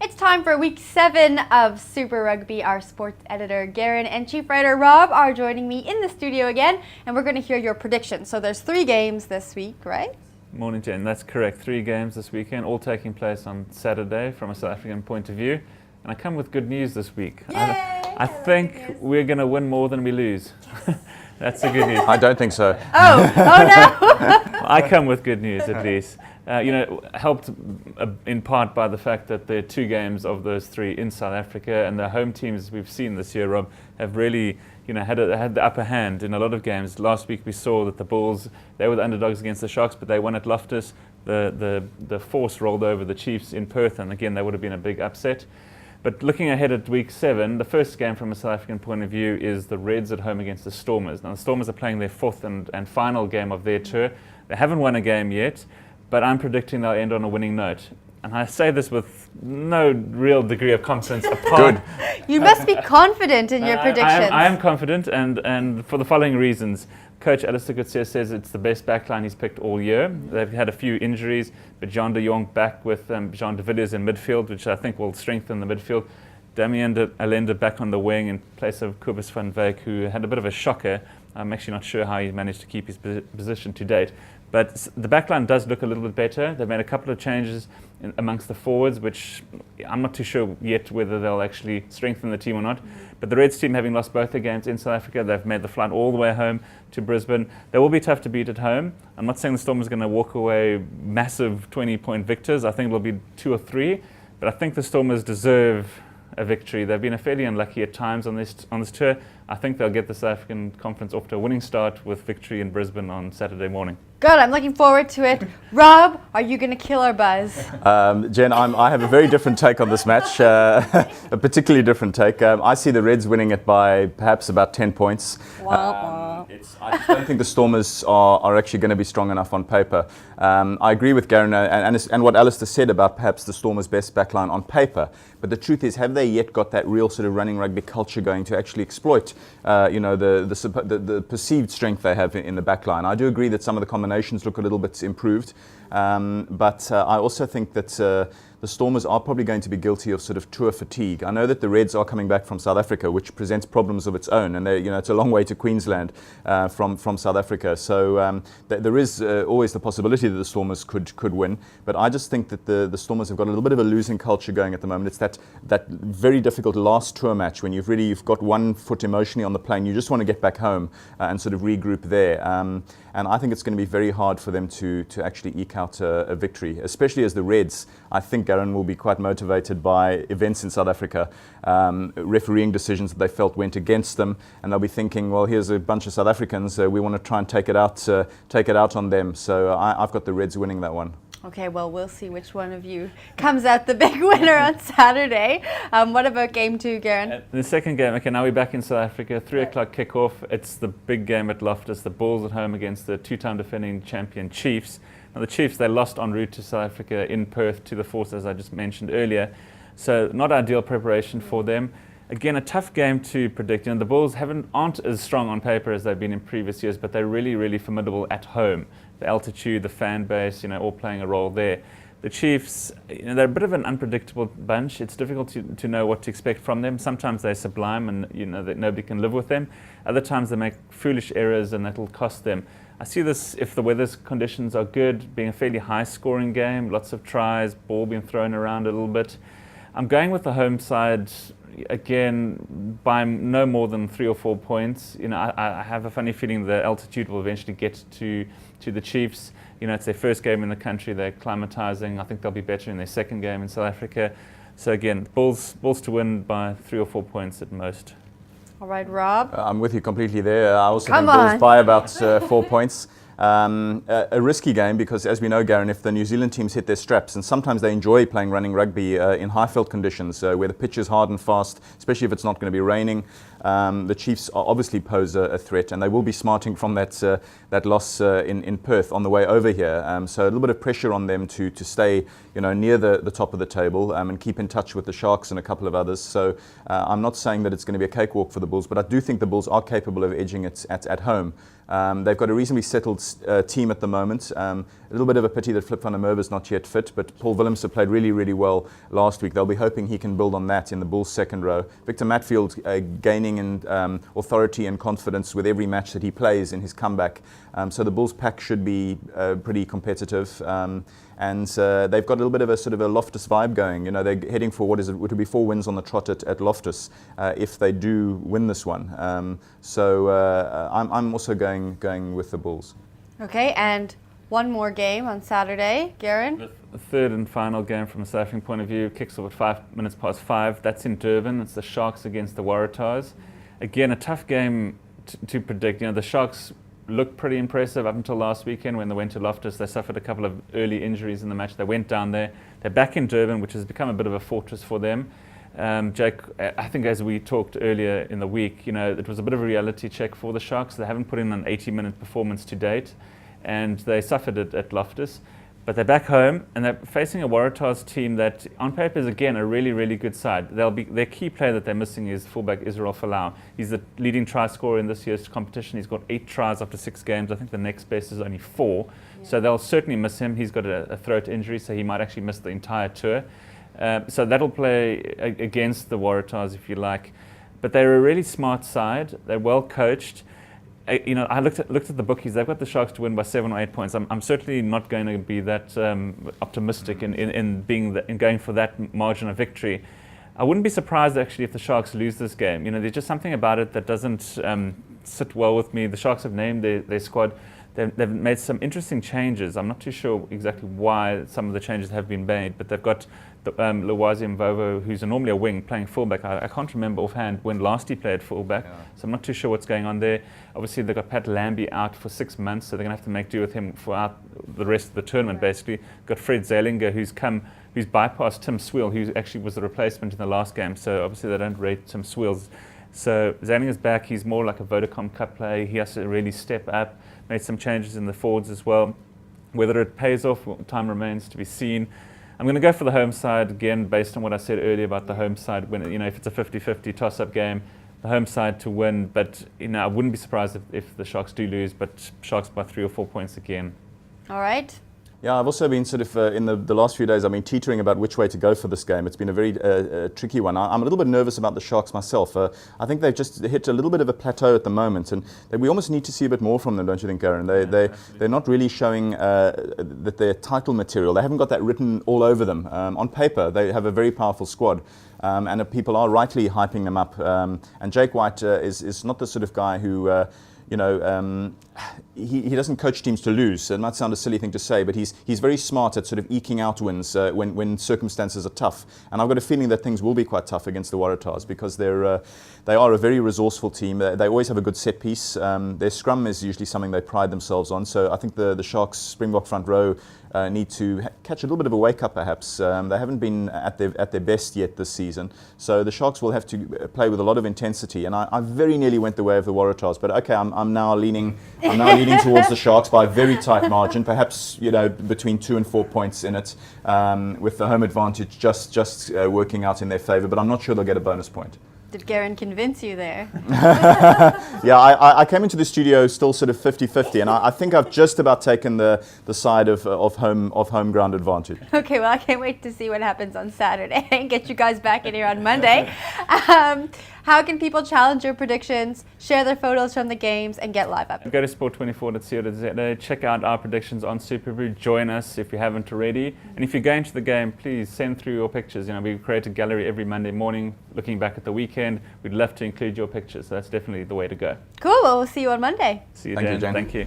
It's time for week 7 of Super Rugby. Our sports editor Garen and chief writer Rob are joining me in the studio again, and we're going to hear your predictions. So there's 3 games this week, right? Morning, Jen. That's correct. 3 games this weekend, all taking place on Saturday from a South African point of view. And I come with good news this week. I think we're going to win more than we lose. That's the good news. I don't think so. Oh no! I come with good news at least. Helped in part by the fact that there are 2 games of those 3 in South Africa, and the home teams we've seen this year, Rob, have really had the upper hand in a lot of games. Last week we saw that the Bulls, they were the underdogs against the Sharks, but they won at Loftus. The Force rolled over the Chiefs in Perth, and again, that would have been a big upset. But looking ahead at week 7, the first game from a South African point of view is the Reds at home against the Stormers. Now, the Stormers are playing their 4th and final game of their tour. They haven't won a game yet, but I'm predicting they'll end on a winning note. And I say this with no real degree of confidence apart. Good. You must be confident in your predictions. I am confident, and for the following reasons. Coach Alistair Coetzee says it's the best backline he's picked all year. They've had a few injuries, but Jean de Jong back with Jean de Villiers in midfield, which I think will strengthen the midfield. Damien de Allende back on the wing in place of Kobus van Wyk, who had a bit of a shocker. I'm actually not sure how he managed to keep his position to date. But the backline does look a little bit better. They've made a couple of changes amongst the forwards, which I'm not too sure yet whether they'll actually strengthen the team or not. But the Reds team, having lost both their games in South Africa, they've made the flight all the way home to Brisbane. They will be tough to beat at home. I'm not saying the Stormers are going to walk away massive 20-point victors. I think it'll be 2 or 3. But I think the Stormers deserve a victory. They've been fairly unlucky at times on this tour. I think they'll get the South African Conference off to a winning start with victory in Brisbane on Saturday morning. Good, I'm looking forward to it. Rob, are you going to kill our buzz? Jen, I have a very different take on this match, a particularly different take. I see the Reds winning it by perhaps about 10 points. I just don't think the Stormers are actually going to be strong enough on paper. I agree with Garen and what Alistair said about perhaps the Stormers' best backline on paper. But the truth is, have they yet got that real sort of running rugby culture going to actually exploit the perceived strength they have in the backline? I do agree that some of the combinations look a little bit improved, but I also think that the Stormers are probably going to be guilty of sort of tour fatigue. I know that the Reds are coming back from South Africa, which presents problems of its own, and it's a long way to Queensland from South Africa. So there is always the possibility that the Stormers could win, but I just think that the Stormers have got a little bit of a losing culture going at the moment. It's that very difficult last tour match when you've got one foot emotionally on the plane. You just want to get back home and sort of regroup there. And I think it's going to be very hard for them to actually eke out a victory, especially as the Reds, I think, Garen, will be quite motivated by events in South Africa, refereeing decisions that they felt went against them, and they'll be thinking, well, here's a bunch of South Africans, we want to try and take it out on them. So I've got the Reds winning that one. Okay, well, we'll see which one of you comes out the big winner on Saturday. What about game 2, Garen? The second game, okay, now we're back in South Africa, 3 o'clock kickoff. It's the big game at Loftus, the Bulls at home against the 2-time defending champion Chiefs. Now the Chiefs, they lost en route to South Africa in Perth to the Force, as I just mentioned earlier. So not ideal preparation for them. Again, a tough game to predict. The Bulls aren't as strong on paper as they've been in previous years, but they're really, really formidable at home. The altitude, the fan base, all playing a role there. The Chiefs, they're a bit of an unpredictable bunch. It's difficult to know what to expect from them. Sometimes they're sublime and that nobody can live with them. Other times they make foolish errors and that'll cost them. I see this, if the weather conditions are good, being a fairly high-scoring game, lots of tries, ball being thrown around a little bit. I'm going with the home side again by no more than 3 or 4 points. I have a funny feeling the altitude will eventually get to the Chiefs. It's their first game in the country. They're acclimatizing. I think they'll be better in their second game in South Africa. So again, Bulls to win by 3 or 4 points at most. All right, Rob. I'm with you completely there. I also think Bulls by about 4 points. A risky game because, as we know, Garen, if the New Zealand teams hit their straps, and sometimes they enjoy playing running rugby in high-felt conditions where the pitch is hard and fast, especially if it's not going to be raining, the Chiefs obviously pose a threat, and they will be smarting from that loss in Perth on the way over here. So a little bit of pressure on them to stay near the top of the table and keep in touch with the Sharks and a couple of others. So I'm not saying that it's going to be a cakewalk for the Bulls, but I do think the Bulls are capable of edging it at home. They've got a reasonably settled team at the moment. little bit of a pity that Flip van der Merwe is not yet fit, but Paul Willemse played really, really well last week. They'll be hoping he can build on that in the Bulls' second row. Victor Matfield gaining in authority and confidence with every match that he plays in his comeback. So the Bulls' pack should be pretty competitive. And they've got a little bit of a sort of a Loftus vibe going. You know, they're heading for what would be 4 wins on the trot at Loftus if they do win this one. So I'm also going with the Bulls. Okay, and one more game on Saturday, Garen. The third and final game from a South African point of view kicks off at 5:05. That's in Durban. It's the Sharks against the Waratahs. Again, a tough game to predict. You know, the Sharks looked pretty impressive up until last weekend when they went to Loftus. They suffered a couple of early injuries in the match. They went down there. They're back in Durban, which has become a bit of a fortress for them. Jake, I think as we talked earlier in the week, you know, it was a bit of a reality check for the Sharks. They haven't put in an 80-minute performance to date, and they suffered it at Loftus. But they're back home, and they're facing a Waratahs team that, on paper, is again a really, really good side. Their key player that they're missing is fullback Israel Folau. He's the leading try scorer in this year's competition. He's got 8 tries after 6 games. I think the next best is only 4. Yeah. So they'll certainly miss him. He's got a throat injury, so he might actually miss the entire tour. So that'll play against the Waratahs, if you like. But they're a really smart side. They're well coached. You know, I looked at the bookies. They've got the Sharks to win by 7 or 8 points. I'm certainly not going to be that optimistic in going for that margin of victory. I wouldn't be surprised actually if the Sharks lose this game. You know, there's just something about it that doesn't sit well with me. The Sharks have named their squad. They've made some interesting changes. I'm not too sure exactly why some of the changes have been made, but they've got Lwazi Mvovo, who's normally a wing, playing fullback. I can't remember offhand when last he played fullback, so I'm not too sure what's going on there. Obviously, they've got Pat Lambie out for 6 months, so they're going to have to make do with him for the rest of the tournament, basically. Got Fred Zeilinger, who's bypassed Tim Sweel, who actually was the replacement in the last game, so obviously they don't rate Tim Sweel's. So Zelinger's back. He's more like a Vodacom Cup player. He has to really step up. Made some changes in the forwards as well. Whether it pays off, time remains to be seen. I'm going to go for the home side again, based on what I said earlier about the home side. When, you know, if it's a 50-50 toss-up game, the home side to win. But, you know, I wouldn't be surprised if the Sharks do lose, but Sharks by 3 or 4 points again. All right. Yeah, I've also been sort of, in the last few days, I've been teetering about which way to go for this game. It's been a very tricky one. I'm a little bit nervous about the Sharks myself. I think they've just hit a little bit of a plateau at the moment, and we almost need to see a bit more from them, don't you think, Aaron? They're not really showing that they're title material. They haven't got that written all over them. On paper, they have a very powerful squad. And people are rightly hyping them up. And Jake White is not the sort of guy who... he doesn't coach teams to lose. It might sound a silly thing to say, but he's very smart at sort of eking out wins when circumstances are tough. And I've got a feeling that things will be quite tough against the Waratahs because they are a very resourceful team. They always have a good set piece. Their scrum is usually something they pride themselves on. So I think the Sharks Springbok front row need to catch a little bit of a wake up perhaps. They haven't been at their best yet this season. So the Sharks will have to play with a lot of intensity. And I very nearly went the way of the Waratahs. But okay, I'm now leaning towards the Sharks by a very tight margin, perhaps, you know, between 2 and 4 points in it, with the home advantage just working out in their favour. But I'm not sure they'll get a bonus point. Did Garen convince you there? Yeah, I came into the studio still sort of 50-50, and I think I've just about taken the side of home ground advantage. Okay, well, I can't wait to see what happens on Saturday and get you guys back in here on Monday. How can people challenge your predictions, share their photos from the games, and get live up? Go to sport24.co.za, check out our predictions on Super Brew, join us if you haven't already. And if you're going to the game, please send through your pictures. You know, we create a gallery every Monday morning looking back at the weekend. We'd love to include your pictures, so that's definitely the way to go. Cool, well, we'll see you on Monday. See you Thank then. you, Jane. Thank you.